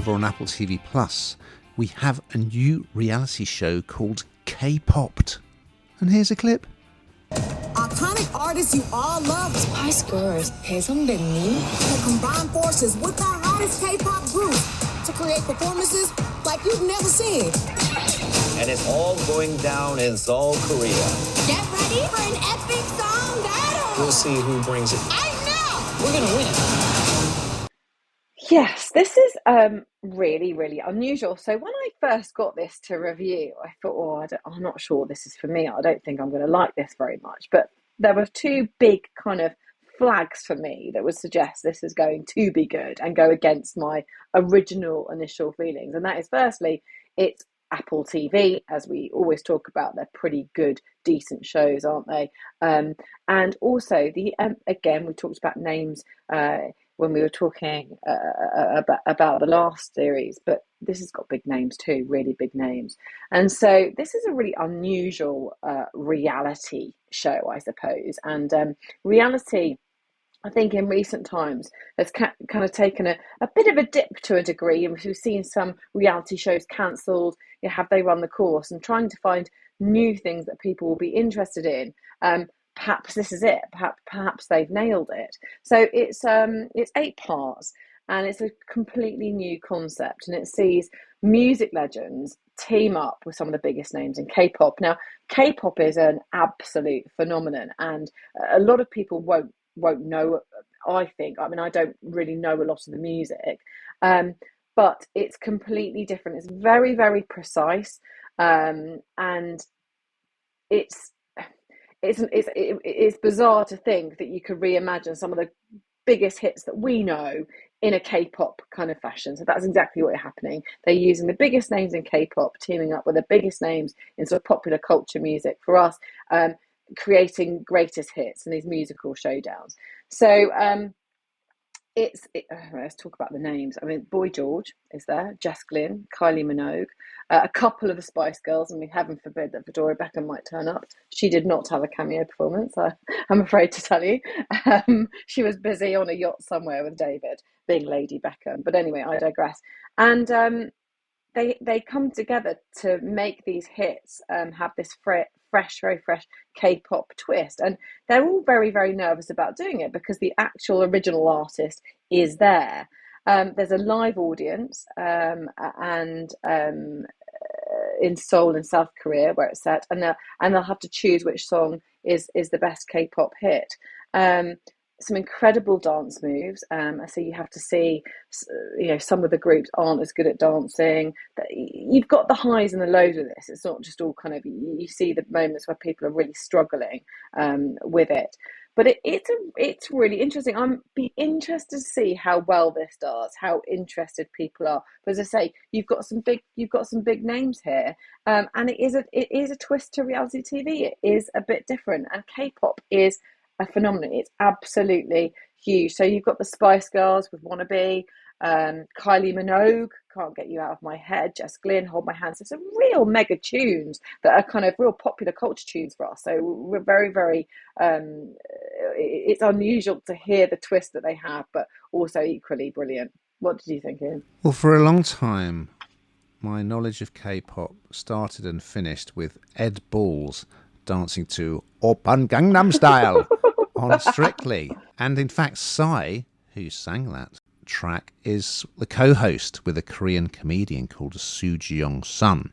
over on Apple TV Plus, we have a new reality show called Kpopped. And here's a clip. Iconic artists you all love, Spice Girls, 선배님, will combine forces with the hottest K-pop group to create performances like you've never seen. And it's all going down in Seoul, Korea. Get ready for an epic song battle. We'll see who brings it. I know. we're gonna win. Yes, this is really, really unusual. So when I first got this to review, I thought, I'm not sure this is for me. I don't think I'm going to like this very much. But there were two big kind of flags for me that would suggest this is going to be good and go against my original initial feelings. And that is, firstly, it's Apple TV, as we always talk about. They're pretty good, decent shows, aren't they? And also, again, we talked about names when we were talking about the last series, but this has got big names too, really big names. And so this is a really unusual reality show, I suppose. And reality, I think in recent times, has kind of taken a bit of a dip to a degree. And we've seen some reality shows cancelled. Have they run the course? And trying to find new things that people will be interested in. Perhaps this is it. Perhaps they've nailed it. So it's 8 parts, and it's a completely new concept, and it sees music legends team up with some of the biggest names in K-pop. Now, K-pop is an absolute phenomenon, and a lot of people won't know. I think. I mean, I don't really know a lot of the music, but it's completely different. It's very, very precise, and it's bizarre to think that you could reimagine some of the biggest hits that we know in a K-pop kind of fashion. So that's exactly what's happening. They're using the biggest names in K-pop, teaming up with the biggest names in sort of popular culture music for us, creating greatest hits and these musical showdowns. So let's talk about the names. I mean, Boy George is there, Jess Glynn, Kylie Minogue, a couple of the Spice Girls, and we heaven forbid that Victoria Beckham might turn up. She did not have a cameo performance, I'm afraid to tell you. She was busy on a yacht somewhere with David, being Lady Beckham. But anyway, I digress. And they come together to make these hits, have this very fresh K-pop twist, and they're all very, very nervous about doing it because the actual original artist is there. There's a live audience, and in Seoul in South Korea where it's set, and they'll have to choose which song is the best K-pop hit. Some incredible dance moves. So you have to see, some of the groups aren't as good at dancing. You've got the highs and the lows of this. It's not just all kind of, you see the moments where people are really struggling with it. But it's really interesting. I'm be interested to see how well this does, how interested people are. But as I say, you've got some big names here, and it is a twist to reality TV. It is a bit different, and K-pop is a phenomenon. It's absolutely huge. So you've got the Spice Girls with Wannabe, Kylie Minogue, Can't Get You Out of My Head, Jess Glynn, Hold My Hand. So some real mega tunes that are kind of real popular culture tunes for us. So we're very, very, it's unusual to hear the twist that they have, but also equally brilliant. What did you think, Ian? Well, for a long time, my knowledge of K-pop started and finished with Ed Balls dancing to Oppan Gangnam Style on Strictly. And in fact, Psy, who sang that track, is the co-host with a Korean comedian called Soo Ji-young-sun.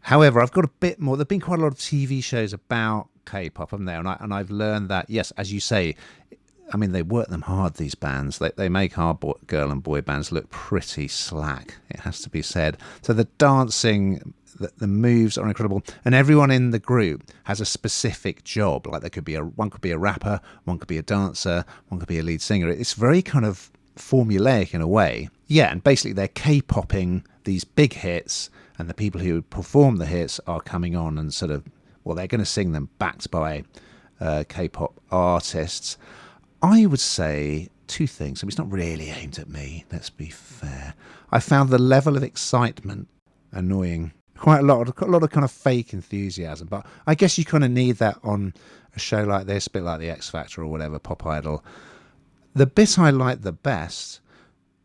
However, I've got a bit more. There have been quite a lot of TV shows about K-pop, haven't there? And I've learned that, yes, as you say, I mean, they work them hard, these bands. They make our girl and boy bands look pretty slack, it has to be said. So the dancing, the moves are incredible, and everyone in the group has a specific job. Like one could be a rapper, one could be a dancer, one could be a lead singer. It's very kind of formulaic in a way. Yeah, and basically they're K-popping these big hits, and the people who perform the hits are coming on and sort of, well, they're going to sing them backed by K-pop artists. I would say two things. I mean, it's not really aimed at me, let's be fair. I found the level of excitement annoying. Quite a lot of kind of fake enthusiasm, but I guess you kind of need that on a show like this, a bit like the X Factor or whatever, Pop Idol. The bit I liked the best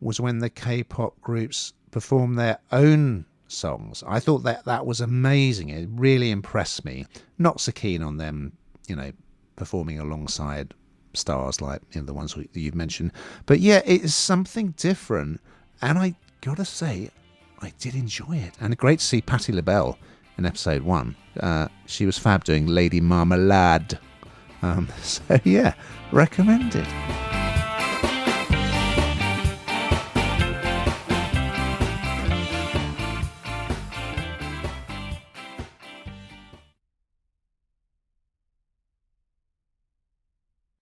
was when the K-pop groups performed their own songs. I thought that was amazing. It really impressed me. Not so keen on them, performing alongside stars like the ones that you've mentioned. But yeah, it is something different. And I gotta say, I did enjoy it. And great to see Patti LaBelle in episode 1. She was fab doing Lady Marmalade. So yeah, recommended.